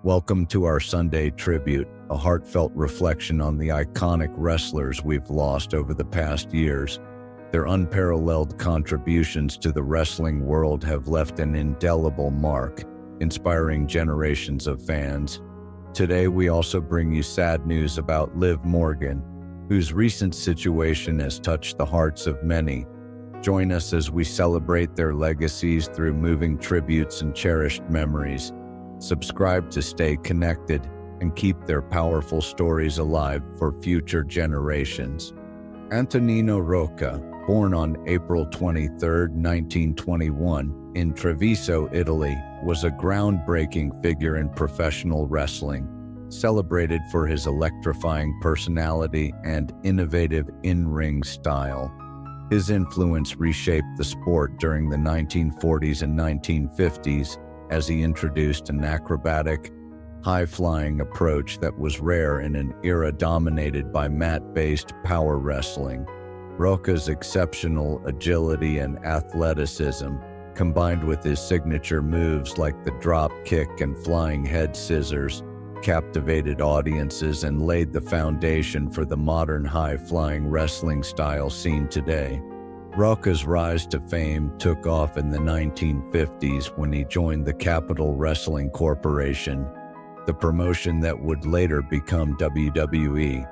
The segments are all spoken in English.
Welcome to our Sunday Tribute, a heartfelt reflection on the iconic wrestlers we've lost over the past years. Their unparalleled contributions to the wrestling world have left an indelible mark, inspiring generations of fans. Today we also bring you sad news about Liv Morgan, whose recent situation has touched the hearts of many. Join us as we celebrate their legacies through moving tributes and cherished memories. Subscribe to stay connected and keep their powerful stories alive for future generations. Antonino Rocca, born on April 23, 1921, in Treviso, Italy, was a groundbreaking figure in professional wrestling, celebrated for his electrifying personality and innovative in-ring style. His influence reshaped the sport during the 1940s and 1950s as he introduced an acrobatic, high-flying approach that was rare in an era dominated by mat-based power wrestling. Rocca's exceptional agility and athleticism, combined with his signature moves like the drop kick and flying head scissors, captivated audiences and laid the foundation for the modern high-flying wrestling style seen today. Rocca's rise to fame took off in the 1950s when he joined the Capitol Wrestling Corporation, the promotion that would later become WWE.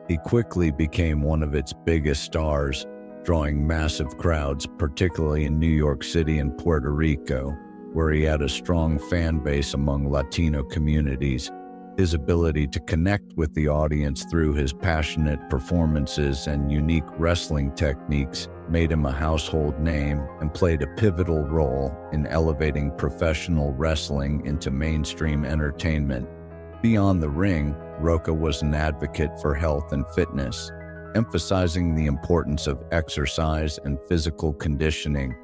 He quickly became one of its biggest stars, drawing massive crowds, particularly in New York City and Puerto Rico, where he had a strong fan base among Latino communities. His ability to connect with the audience through his passionate performances and unique wrestling techniques made him a household name and played a pivotal role in elevating professional wrestling into mainstream entertainment. Beyond the ring, Rocca was an advocate for health and fitness, emphasizing the importance of exercise and physical conditioning.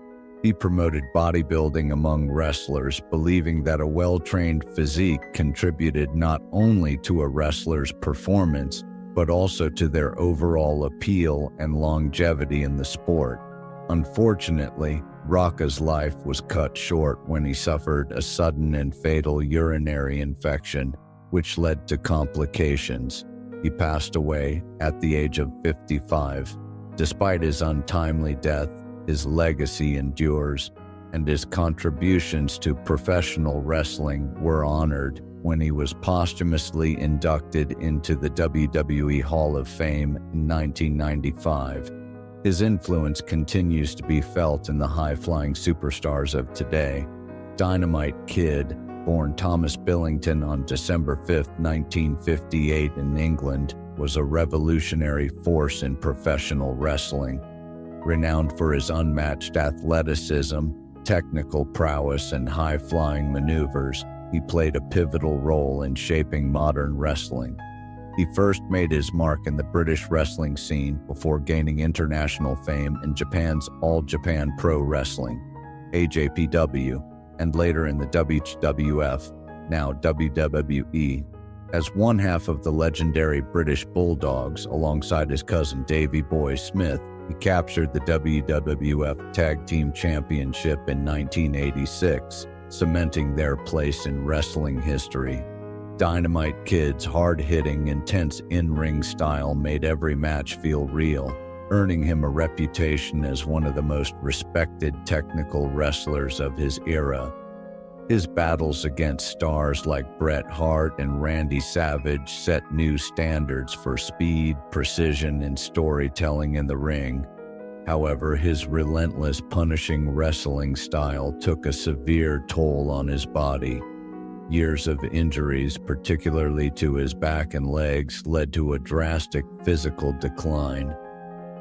He promoted bodybuilding among wrestlers, believing that a well-trained physique contributed not only to a wrestler's performance, but also to their overall appeal and longevity in the sport. Unfortunately, Rocca's life was cut short when he suffered a sudden and fatal urinary infection, which led to complications. He passed away at the age of 55. Despite his untimely death, his legacy endures, and his contributions to professional wrestling were honored when he was posthumously inducted into the WWE Hall of Fame in 1995. His influence continues to be felt in the high-flying superstars of today. Dynamite Kid, born Thomas Billington on December 5, 1958 in England, was a revolutionary force in professional wrestling. Renowned for his unmatched athleticism, technical prowess, and high-flying maneuvers, he played a pivotal role in shaping modern wrestling. He first made his mark in the British wrestling scene before gaining international fame in Japan's All Japan Pro Wrestling, AJPW, and later in the WWF, now WWE. As one half of the legendary British Bulldogs alongside his cousin Davey Boy Smith, he captured the WWF Tag Team Championship in 1986, cementing their place in wrestling history. Dynamite Kid's hard-hitting, intense in-ring style made every match feel real, earning him a reputation as one of the most respected technical wrestlers of his era. His battles against stars like Bret Hart and Randy Savage set new standards for speed, precision, and storytelling in the ring. However, his relentless, punishing wrestling style took a severe toll on his body. Years of injuries, particularly to his back and legs, led to a drastic physical decline.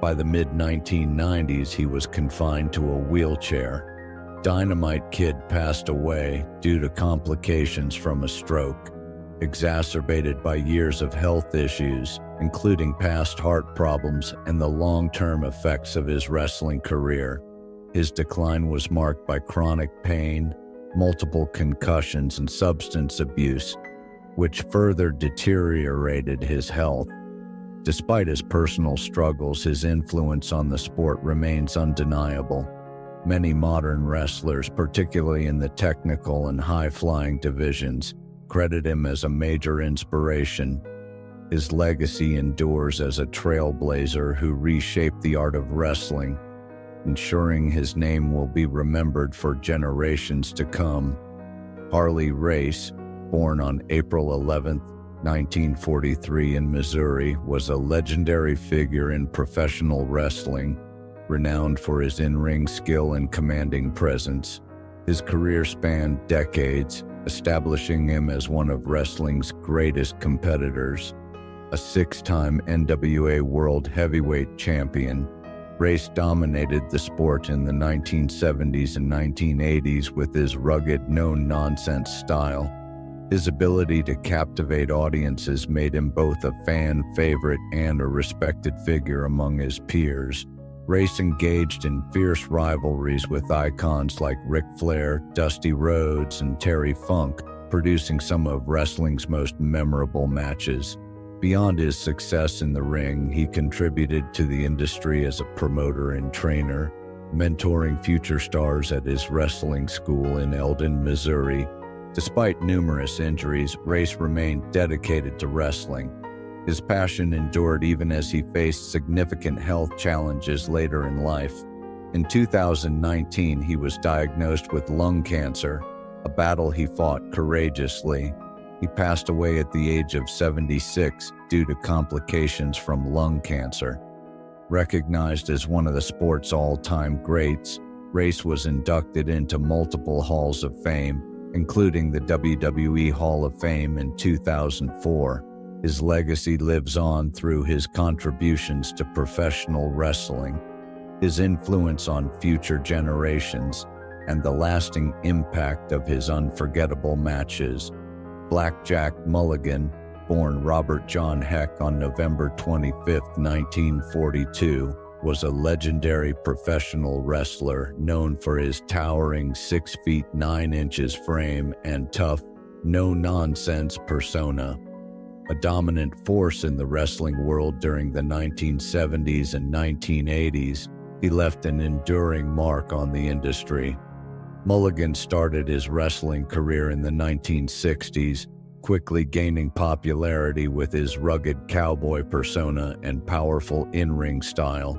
By the mid-1990s, he was confined to a wheelchair. Dynamite Kid passed away due to complications from a stroke, exacerbated by years of health issues, including past heart problems and the long-term effects of his wrestling career. His decline was marked by chronic pain, multiple concussions, and substance abuse, which further deteriorated his health. Despite his personal struggles, his influence on the sport remains undeniable. Many modern wrestlers, particularly in the technical and high-flying divisions, credit him as a major inspiration. His legacy endures as a trailblazer who reshaped the art of wrestling, ensuring his name will be remembered for generations to come. Harley Race, born on April 11, 1943 in Missouri, was a legendary figure in professional wrestling, renowned for his in-ring skill and commanding presence. His career spanned decades, establishing him as one of wrestling's greatest competitors. A six-time NWA World Heavyweight Champion, Race dominated the sport in the 1970s and 1980s with his rugged, no-nonsense style. His ability to captivate audiences made him both a fan favorite and a respected figure among his peers. Race engaged in fierce rivalries with icons like Ric Flair, Dusty Rhodes, and Terry Funk, producing some of wrestling's most memorable matches. Beyond his success in the ring, he contributed to the industry as a promoter and trainer, mentoring future stars at his wrestling school in Eldon, Missouri. Despite numerous injuries, Race remained dedicated to wrestling. His passion endured even as he faced significant health challenges later in life. In 2019, he was diagnosed with lung cancer, a battle he fought courageously. He passed away at the age of 76 due to complications from lung cancer. Recognized as one of the sport's all-time greats, Race was inducted into multiple halls of fame, including the WWE Hall of Fame in 2004. His legacy lives on through his contributions to professional wrestling, his influence on future generations, and the lasting impact of his unforgettable matches. Blackjack Mulligan, born Robert John Heck on November 25, 1942, was a legendary professional wrestler known for his towering 6 feet 9 inches frame and tough, no-nonsense persona. A dominant force in the wrestling world during the 1970s and 1980s, he left an enduring mark on the industry. Mulligan started his wrestling career in the 1960s, quickly gaining popularity with his rugged cowboy persona and powerful in-ring style.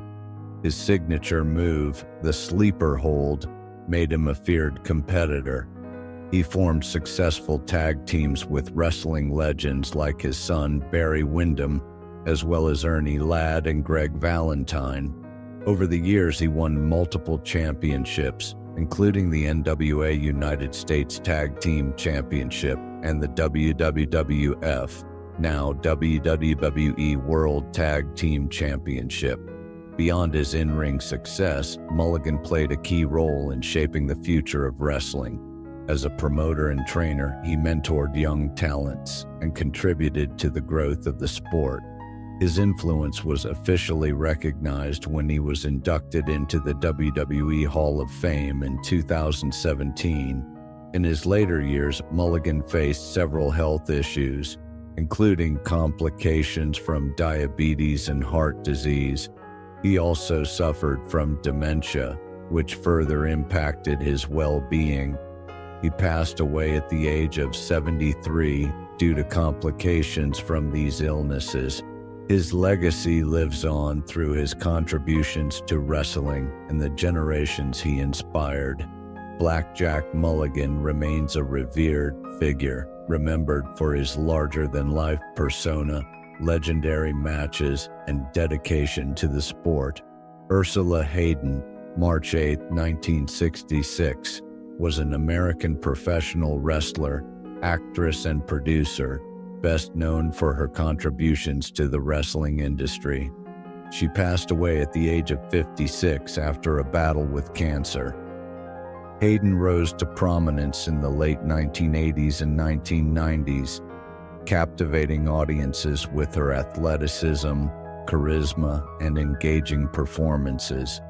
His signature move, the sleeper hold, made him a feared competitor. He formed successful tag teams with wrestling legends like his son Barry Windham, as well as Ernie Ladd and Greg Valentine. Over the years, he won multiple championships, including the NWA United States Tag Team Championship and the WWF, now WWE World Tag Team Championship. Beyond his in-ring success, Mulligan played a key role in shaping the future of wrestling. As a promoter and trainer, he mentored young talents and contributed to the growth of the sport. His influence was officially recognized when he was inducted into the WWE Hall of Fame in 2017. In his later years, Mulligan faced several health issues, including complications from diabetes and heart disease. He also suffered from dementia, which further impacted his well-being. He passed away at the age of 73 due to complications from these illnesses. His legacy lives on through his contributions to wrestling and the generations he inspired. Blackjack Mulligan remains a revered figure, remembered for his larger-than-life persona, legendary matches, and dedication to the sport. Ursula Hayden, March 8, 1966, was an American professional wrestler, actress, and producer, best known for her contributions to the wrestling industry. She passed away at the age of 56 after a battle with cancer. Hayden rose to prominence in the late 1980s and 1990s, captivating audiences with her athleticism, charisma, and engaging performances.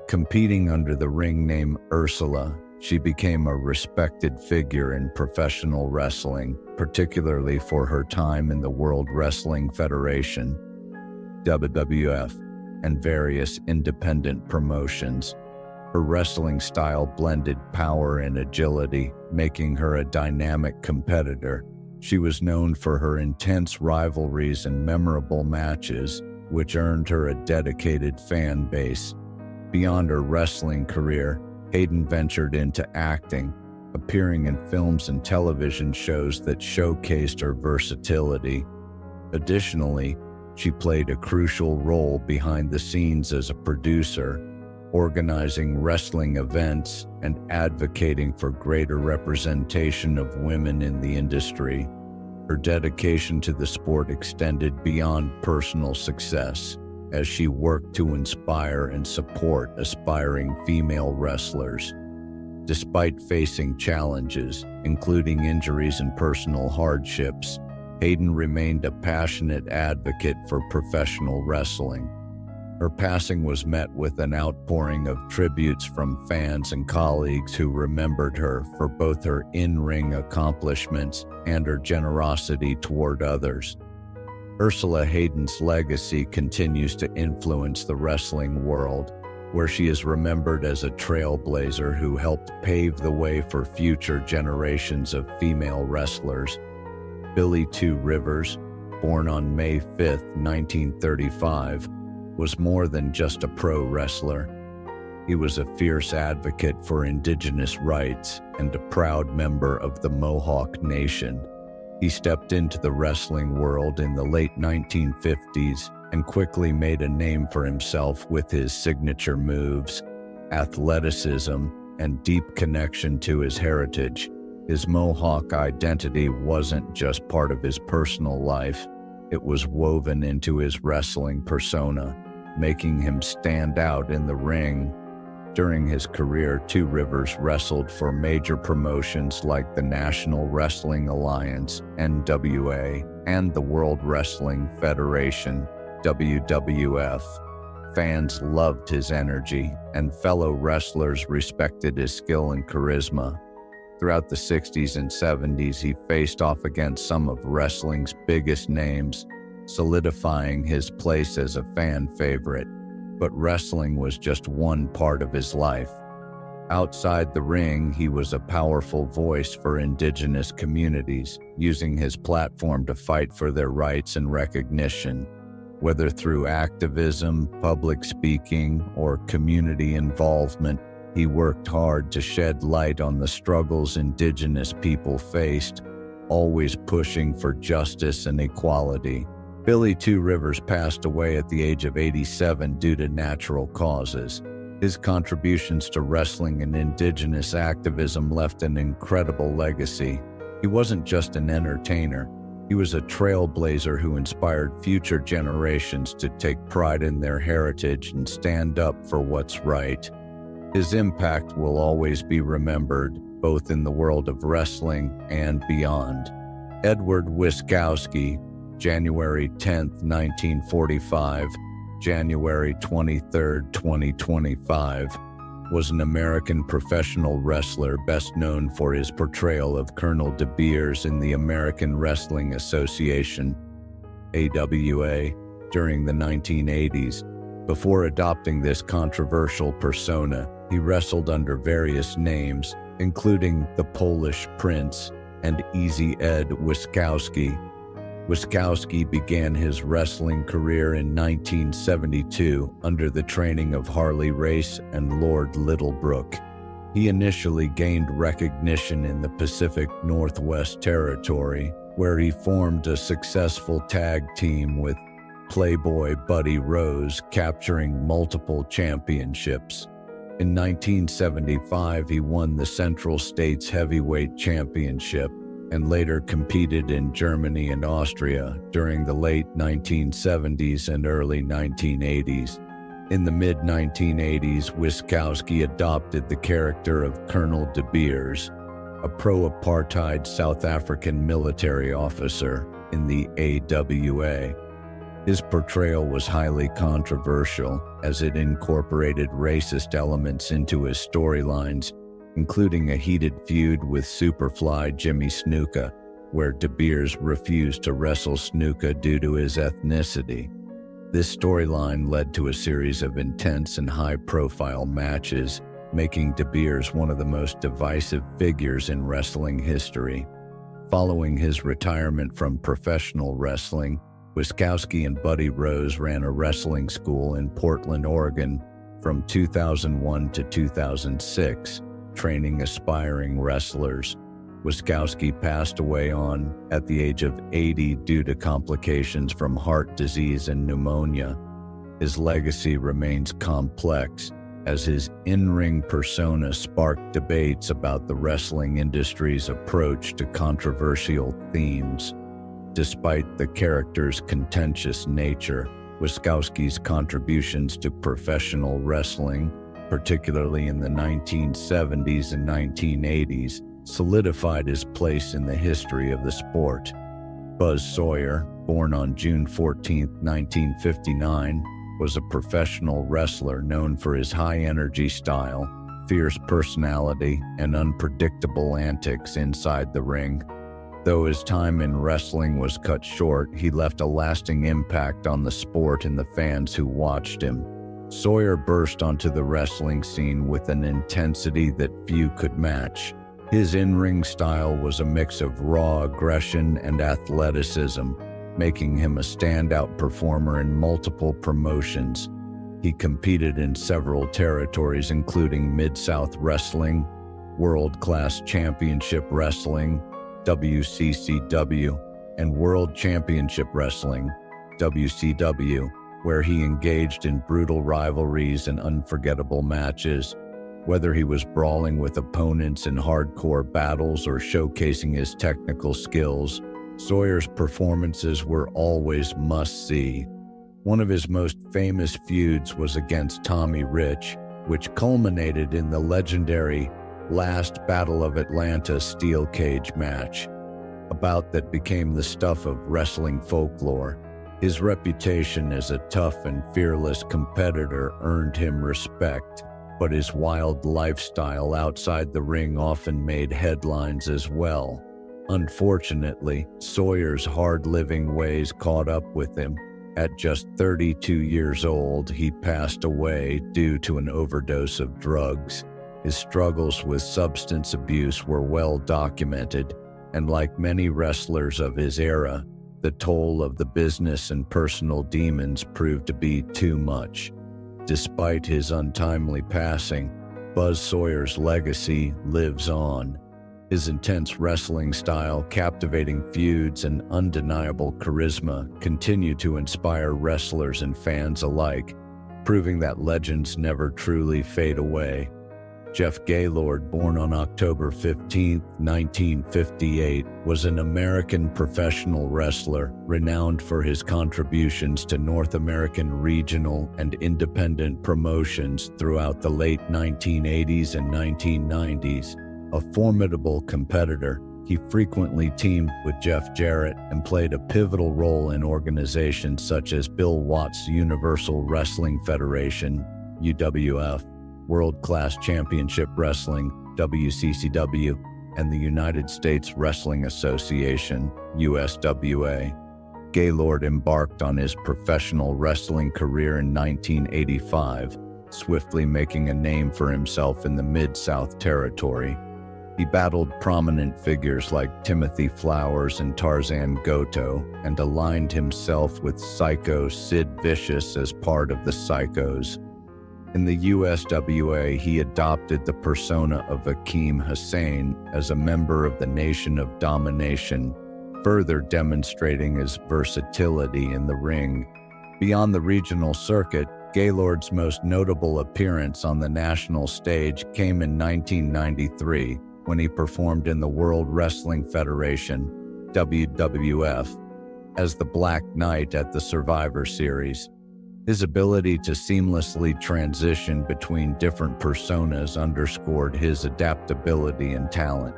Competing under the ring name Ursula, she became a respected figure in professional wrestling, particularly for her time in the World Wrestling Federation, WWF, and various independent promotions. Her wrestling style blended power and agility, making her a dynamic competitor. She was known for her intense rivalries and memorable matches, which earned her a dedicated fan base. Beyond her wrestling career, Hayden ventured into acting, appearing in films and television shows that showcased her versatility. Additionally, she played a crucial role behind the scenes as a producer, organizing wrestling events and advocating for greater representation of women in the industry. Her dedication to the sport extended beyond personal success, as she worked to inspire and support aspiring female wrestlers. Despite facing challenges, including injuries and personal hardships, Hayden remained a passionate advocate for professional wrestling. Her passing was met with an outpouring of tributes from fans and colleagues who remembered her for both her in-ring accomplishments and her generosity toward others. Ursula Hayden's legacy continues to influence the wrestling world, where she is remembered as a trailblazer who helped pave the way for future generations of female wrestlers. Billie Two Rivers, born on May 5, 1935, was more than just a pro wrestler. He was a fierce advocate for indigenous rights and a proud member of the Mohawk Nation. He stepped into the wrestling world in the late 1950s and quickly made a name for himself with his signature moves, athleticism, and deep connection to his heritage. His Mohawk identity wasn't just part of his personal life, it was woven into his wrestling persona, making him stand out in the ring. During his career, Two Rivers wrestled for major promotions like the National Wrestling Alliance, NWA, and the World Wrestling Federation, WWF. Fans loved his energy, and fellow wrestlers respected his skill and charisma. Throughout the 60s and 70s, he faced off against some of wrestling's biggest names, solidifying his place as a fan favorite. But wrestling was just one part of his life. Outside the ring, he was a powerful voice for indigenous communities, using his platform to fight for their rights and recognition. Whether through activism, public speaking, or community involvement, he worked hard to shed light on the struggles indigenous people faced, always pushing for justice and equality. Billie Two Rivers passed away at the age of 87 due to natural causes. His contributions to wrestling and indigenous activism left an incredible legacy. He wasn't just an entertainer. He was a trailblazer who inspired future generations to take pride in their heritage and stand up for what's right. His impact will always be remembered, both in the world of wrestling and beyond. Edward Wiskowski, January 10, 1945, January 23, 2025, was an American professional wrestler best known for his portrayal of Colonel De Beers in the American Wrestling Association, AWA, during the 1980s. Before adopting this controversial persona, he wrestled under various names, including the Polish Prince and Easy Ed Wiskowski. Wiskowski began his wrestling career in 1972 under the training of Harley Race and Lord Littlebrook. He initially gained recognition in the Pacific Northwest Territory, where he formed a successful tag team with Playboy Buddy Rose, capturing multiple championships. In 1975, he won the Central States Heavyweight Championship and later competed in Germany and Austria during the late 1970s and early 1980s. In the mid-1980s, Wiskowski adopted the character of Colonel De Beers, a pro-apartheid South African military officer in the AWA. His portrayal was highly controversial, as it incorporated racist elements into his storylines, including a heated feud with Superfly Jimmy Snuka, where De Beers refused to wrestle Snuka due to his ethnicity. This storyline led to a series of intense and high-profile matches, making De Beers one of the most divisive figures in wrestling history. Following his retirement from professional wrestling, Wiskowski and Buddy Rose ran a wrestling school in Portland, Oregon from 2001 to 2006, training aspiring wrestlers. Wiskowski passed away at the age of 80 due to complications from heart disease and pneumonia. His legacy remains complex, as his in-ring persona sparked debates about the wrestling industry's approach to controversial themes. Despite the character's contentious nature, Wiskowski's contributions to professional wrestling, particularly in the 1970s and 1980s, solidified his place in the history of the sport. Buzz Sawyer, born on June 14, 1959, was a professional wrestler known for his high-energy style, fierce personality, and unpredictable antics inside the ring. Though his time in wrestling was cut short, he left a lasting impact on the sport and the fans who watched him. Sawyer burst onto the wrestling scene with an intensity that few could match. His in-ring style was a mix of raw aggression and athleticism, making him a standout performer in multiple promotions. He competed in several territories including Mid-South Wrestling, World Class Championship Wrestling, WCCW, and World Championship Wrestling, WCW, where he engaged in brutal rivalries and unforgettable matches. Whether he was brawling with opponents in hardcore battles or showcasing his technical skills, Sawyer's performances were always must-see. One of his most famous feuds was against Tommy Rich, which culminated in the legendary Last Battle of Atlanta steel cage match, a bout that became the stuff of wrestling folklore. His reputation as a tough and fearless competitor earned him respect, but his wild lifestyle outside the ring often made headlines as well. Unfortunately, Sawyer's hard-living ways caught up with him. At just 32 years old, he passed away due to an overdose of drugs. His struggles with substance abuse were well documented, and like many wrestlers of his era, the toll of the business and personal demons proved to be too much. Despite his untimely passing, Buzz Sawyer's legacy lives on. His intense wrestling style, captivating feuds, and undeniable charisma continue to inspire wrestlers and fans alike, proving that legends never truly fade away. Jeff Gaylord, born on October 15, 1958, was an American professional wrestler renowned for his contributions to North American regional and independent promotions throughout the late 1980s and 1990s. A formidable competitor, he frequently teamed with Jeff Jarrett and played a pivotal role in organizations such as Bill Watts' Universal Wrestling Federation, UWF, World Class Championship Wrestling, WCCW, and the United States Wrestling Association, USWA. Gaylord embarked on his professional wrestling career in 1985, swiftly making a name for himself in the Mid-South territory. He battled prominent figures like Timothy Flowers and Tarzan Goto, and aligned himself with Psycho Sid Vicious as part of the Psychos. In the USWA, he adopted the persona of Akeem Hussein as a member of the Nation of Domination, further demonstrating his versatility in the ring. Beyond the regional circuit, Gaylord's most notable appearance on the national stage came in 1993, when he performed in the World Wrestling Federation, WWF, as the Black Knight at the Survivor Series. His ability to seamlessly transition between different personas underscored his adaptability and talent.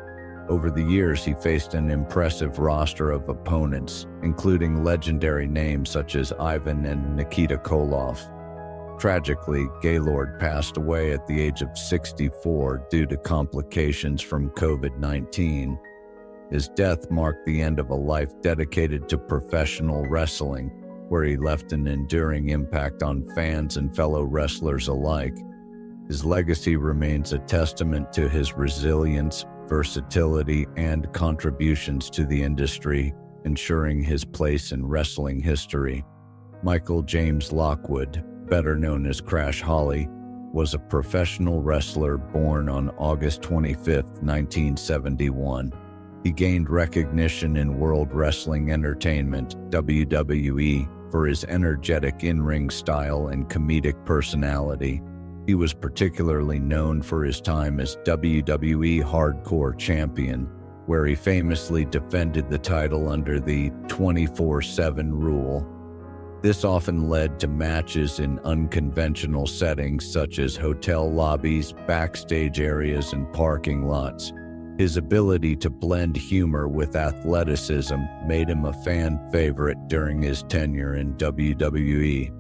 Over the years, he faced an impressive roster of opponents, including legendary names such as Ivan and Nikita Koloff. Tragically, Gaylord passed away at the age of 64 due to complications from COVID-19. His death marked the end of a life dedicated to professional wrestling, where he left an enduring impact on fans and fellow wrestlers alike. His legacy remains a testament to his resilience, versatility, and contributions to the industry, ensuring his place in wrestling history. Michael James Lockwood, better known as Crash Holly, was a professional wrestler born on August 25, 1971. He gained recognition in World Wrestling Entertainment, WWE, for his energetic in-ring style and comedic personality. He was particularly known for his time as WWE Hardcore Champion, where he famously defended the title under the 24/7 rule. This often led to matches in unconventional settings such as hotel lobbies, backstage areas, and parking lots. His ability to blend humor with athleticism made him a fan favorite during his tenure in WWE.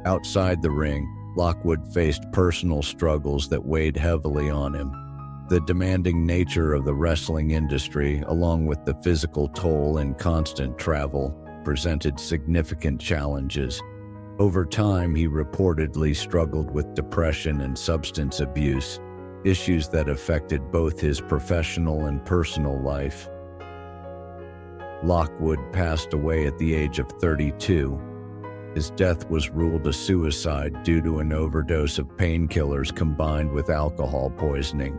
Outside the ring, Lockwood faced personal struggles that weighed heavily on him. The demanding nature of the wrestling industry, along with the physical toll and constant travel, presented significant challenges. Over time, he reportedly struggled with depression and substance abuse, issues that affected both his professional and personal life. Lockwood passed away at the age of 32. His death was ruled a suicide due to an overdose of painkillers combined with alcohol poisoning.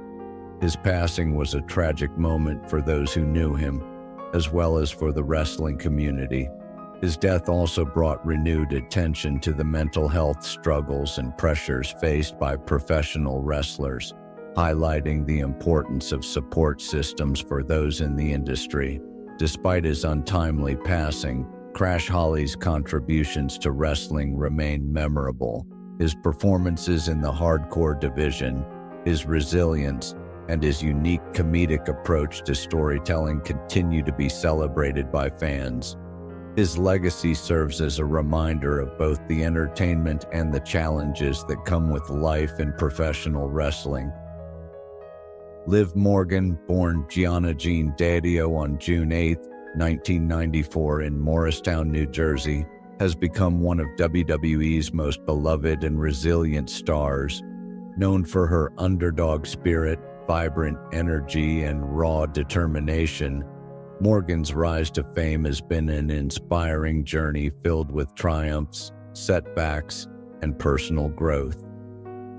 His passing was a tragic moment for those who knew him, as well as for the wrestling community. His death also brought renewed attention to the mental health struggles and pressures faced by professional wrestlers, highlighting the importance of support systems for those in the industry. Despite his untimely passing, Crash Holly's contributions to wrestling remain memorable. His performances in the hardcore division, his resilience, and his unique comedic approach to storytelling continue to be celebrated by fans. His legacy serves as a reminder of both the entertainment and the challenges that come with life in professional wrestling. Liv Morgan, born Gianna Jean Daddio on June 8, 1994 in Morristown, New Jersey, has become one of WWE's most beloved and resilient stars. Known for her underdog spirit, vibrant energy, and raw determination, Morgan's rise to fame has been an inspiring journey filled with triumphs, setbacks, and personal growth.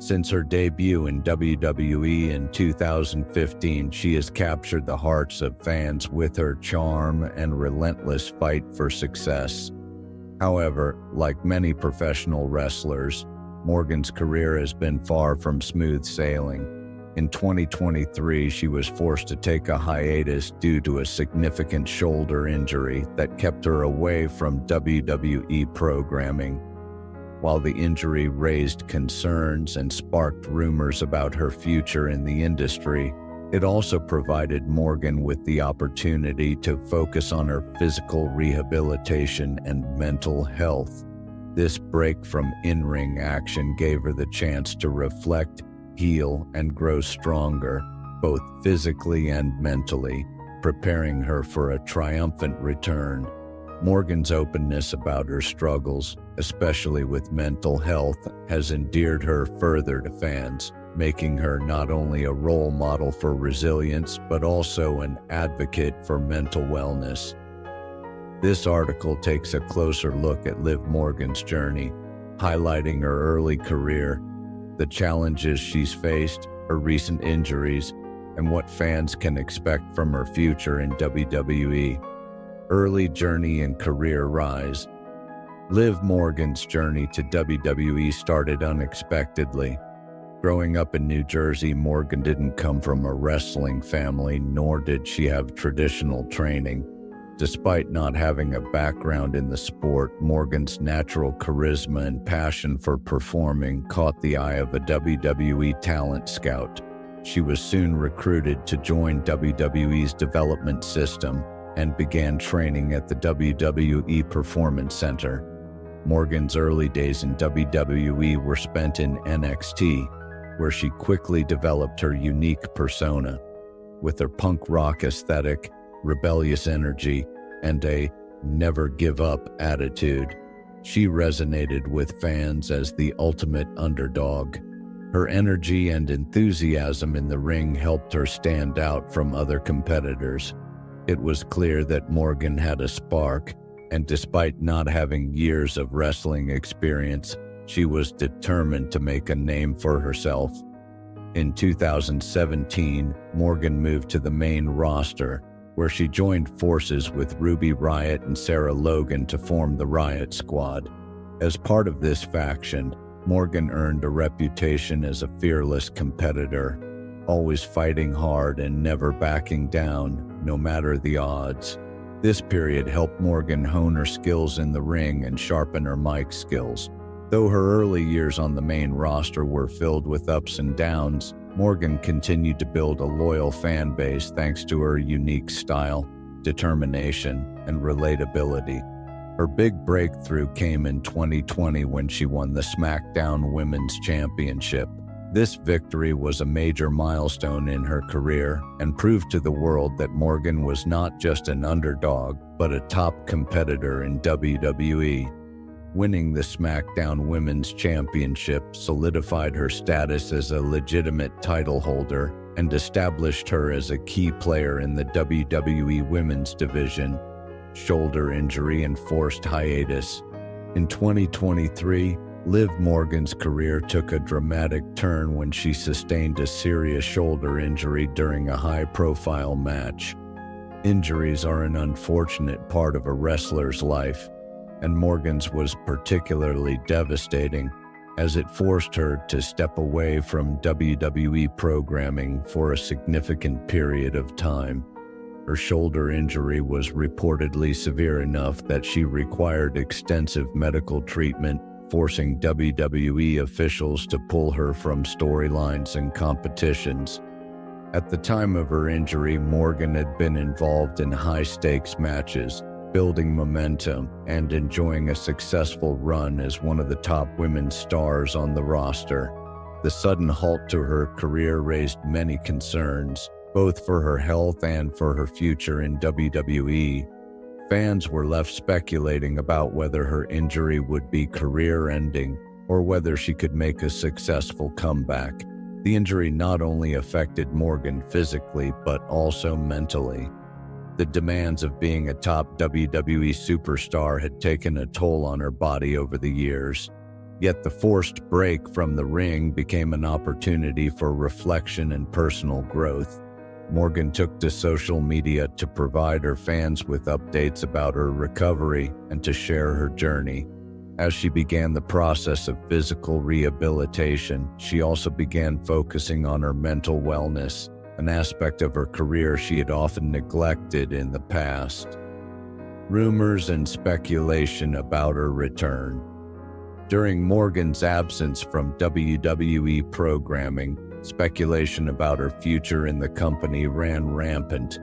Since her debut in WWE in 2015, she has captured the hearts of fans with her charm and relentless fight for success. However, like many professional wrestlers, Morgan's career has been far from smooth sailing. In 2023, she was forced to take a hiatus due to a significant shoulder injury that kept her away from WWE programming. While the injury raised concerns and sparked rumors about her future in the industry, it also provided Morgan with the opportunity to focus on her physical rehabilitation and mental health. This break from in-ring action gave her the chance to reflect, heal, and grow stronger, both physically and mentally, preparing her for a triumphant return. Morgan's openness about her struggles, especially with mental health, has endeared her further to fans, making her not only a role model for resilience but also an advocate for mental wellness. This article takes a closer look at Liv Morgan's journey, highlighting her early career, the challenges she's faced, her recent injuries, and what fans can expect from her future in WWE. Early journey and career rise. Liv Morgan's journey to WWE started unexpectedly. Growing up in New Jersey, Morgan didn't come from a wrestling family, nor did she have traditional training. Despite not having a background in the sport, Morgan's natural charisma and passion for performing caught the eye of a WWE talent scout. She was soon recruited to join WWE's development system and began training at the WWE Performance Center. Morgan's early days in WWE were spent in NXT, where she quickly developed her unique persona. With her punk rock aesthetic, rebellious energy, and a never-give-up attitude, she resonated with fans as the ultimate underdog. Her energy and enthusiasm in the ring helped her stand out from other competitors. It was clear that Morgan had a spark, and despite not having years of wrestling experience, she was determined to make a name for herself. In 2017, Morgan moved to the main roster, where she joined forces with Ruby Riott and Sarah Logan to form the Riott Squad. As part of this faction, Morgan earned a reputation as a fearless competitor, always fighting hard and never backing down, no matter the odds. This period helped Morgan hone her skills in the ring and sharpen her mic skills. Though her early years on the main roster were filled with ups and downs, Morgan continued to build a loyal fan base thanks to her unique style, determination, and relatability. Her big breakthrough came in 2020 when she won the SmackDown Women's Championship. This victory was a major milestone in her career and proved to the world that Morgan was not just an underdog, but a top competitor in WWE. Winning the SmackDown Women's Championship solidified her status as a legitimate title holder and established her as a key player in the WWE Women's division. Shoulder injury and forced hiatus. In 2023, Liv Morgan's career took a dramatic turn when she sustained a serious shoulder injury during a high-profile match. Injuries are an unfortunate part of a wrestler's life, and Morgan's was particularly devastating, as it forced her to step away from WWE programming for a significant period of time. Her shoulder injury was reportedly severe enough that she required extensive medical treatment, forcing WWE officials to pull her from storylines and competitions. At the time of her injury, Morgan had been involved in high-stakes matches, building momentum and enjoying a successful run as one of the top women's stars on the roster. The sudden halt to her career raised many concerns, both for her health and for her future in WWE. Fans were left speculating about whether her injury would be career-ending or whether she could make a successful comeback. The injury not only affected Morgan physically, but also mentally. The demands of being a top WWE superstar had taken a toll on her body over the years. Yet the forced break from the ring became an opportunity for reflection and personal growth. Morgan took to social media to provide her fans with updates about her recovery and to share her journey. As she began the process of physical rehabilitation, she also began focusing on her mental wellness, an aspect of her career she had often neglected in the past. Rumors and speculation about her return. During Morgan's absence from WWE programming, speculation about her future in the company ran rampant.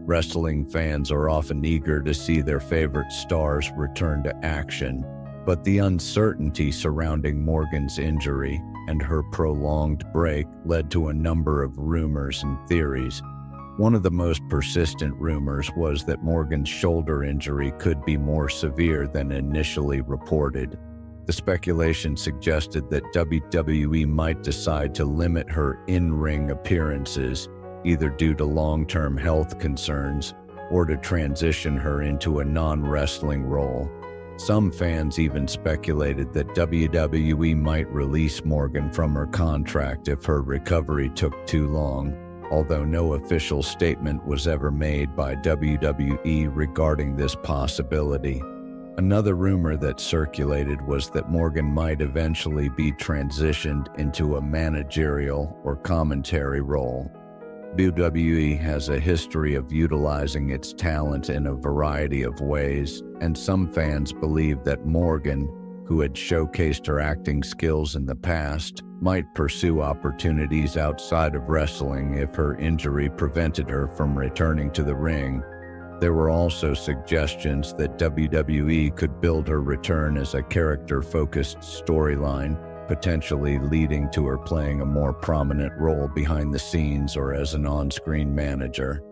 Wrestling fans are often eager to see their favorite stars return to action, but the uncertainty surrounding Morgan's injury and her prolonged break led to a number of rumors and theories. One of the most persistent rumors was that Morgan's shoulder injury could be more severe than initially reported. The speculation suggested that WWE might decide to limit her in-ring appearances, either due to long-term health concerns or to transition her into a non-wrestling role. Some fans even speculated that WWE might release Morgan from her contract if her recovery took too long, although no official statement was ever made by WWE regarding this possibility. Another rumor that circulated was that Morgan might eventually be transitioned into a managerial or commentary role. WWE has a history of utilizing its talent in a variety of ways, and some fans believe that Morgan, who had showcased her acting skills in the past, might pursue opportunities outside of wrestling if her injury prevented her from returning to the ring. There were also suggestions that WWE could build her return as a character-focused storyline, potentially leading to her playing a more prominent role behind the scenes or as an on-screen manager.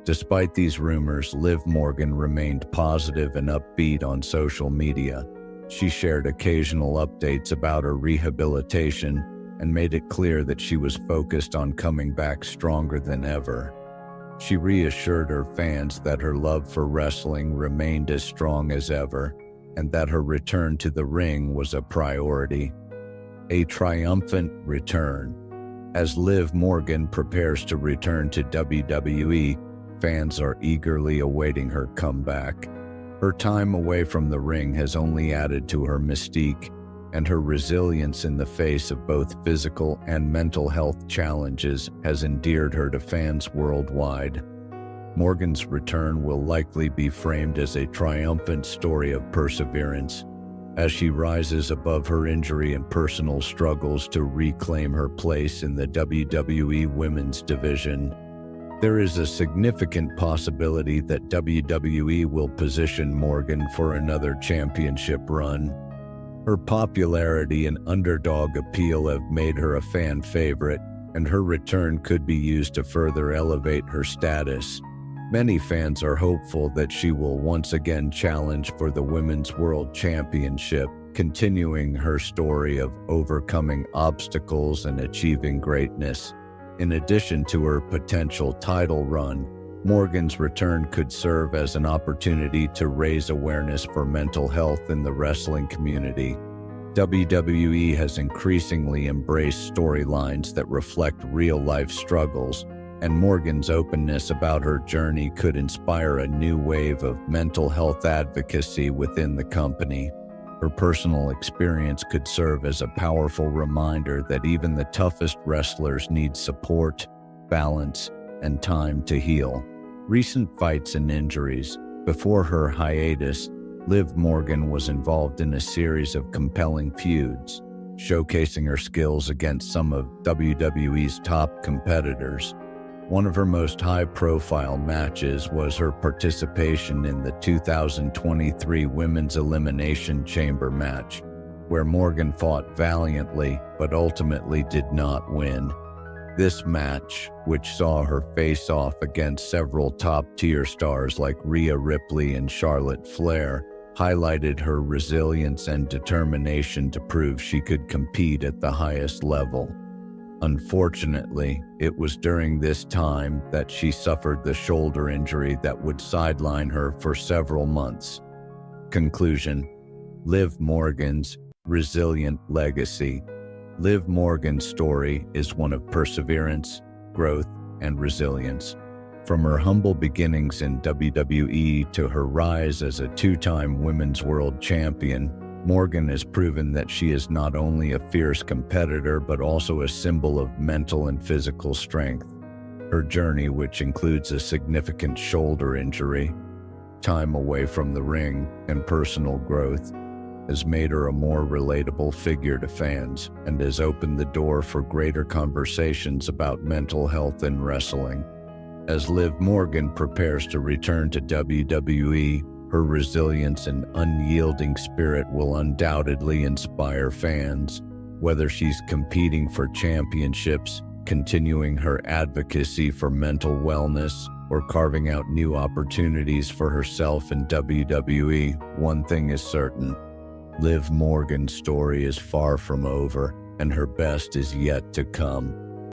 Despite these rumors, Liv Morgan remained positive and upbeat on social media. She shared occasional updates about her rehabilitation and made it clear that she was focused on coming back stronger than ever. She reassured her fans that her love for wrestling remained as strong as ever, and that her return to the ring was a priority. A triumphant return. As Liv Morgan prepares to return to WWE, fans are eagerly awaiting her comeback. Her time away from the ring has only added to her mystique, and her resilience in the face of both physical and mental health challenges has endeared her to fans worldwide. Morgan's return will likely be framed as a triumphant story of perseverance, as she rises above her injury and personal struggles to reclaim her place in the WWE Women's Division. There is a significant possibility that WWE will position Morgan for another championship run. Her popularity and underdog appeal have made her a fan favorite, and her return could be used to further elevate her status. Many fans are hopeful that she will once again challenge for the Women's World Championship, continuing her story of overcoming obstacles and achieving greatness. In addition to her potential title run, Morgan's return could serve as an opportunity to raise awareness for mental health in the wrestling community. WWE has increasingly embraced storylines that reflect real-life struggles, and Morgan's openness about her journey could inspire a new wave of mental health advocacy within the company. Her personal experience could serve as a powerful reminder that even the toughest wrestlers need support, balance, and time to heal. Recent fights and injuries. Before her hiatus, Liv Morgan was involved in a series of compelling feuds, showcasing her skills against some of WWE's top competitors. One of her most high-profile matches was her participation in the 2023 Women's Elimination Chamber match, where Morgan fought valiantly but ultimately did not win. This match, which saw her face off against several top-tier stars like Rhea Ripley and Charlotte Flair, highlighted her resilience and determination to prove she could compete at the highest level. Unfortunately, it was during this time that she suffered the shoulder injury that would sideline her for several months. Conclusion: Liv Morgan's resilient legacy. Liv Morgan's story is one of perseverance, growth, and resilience. From her humble beginnings in WWE to her rise as a two-time Women's World Champion, Morgan has proven that she is not only a fierce competitor but also a symbol of mental and physical strength. Her journey, which includes a significant shoulder injury, time away from the ring, and personal growth, has made her a more relatable figure to fans and has opened the door for greater conversations about mental health in wrestling. As Liv Morgan prepares to return to WWE, her resilience and unyielding spirit will undoubtedly inspire fans. Whether she's competing for championships, continuing her advocacy for mental wellness, or carving out new opportunities for herself in WWE, one thing is certain: Liv Morgan's story is far from over, and her best is yet to come.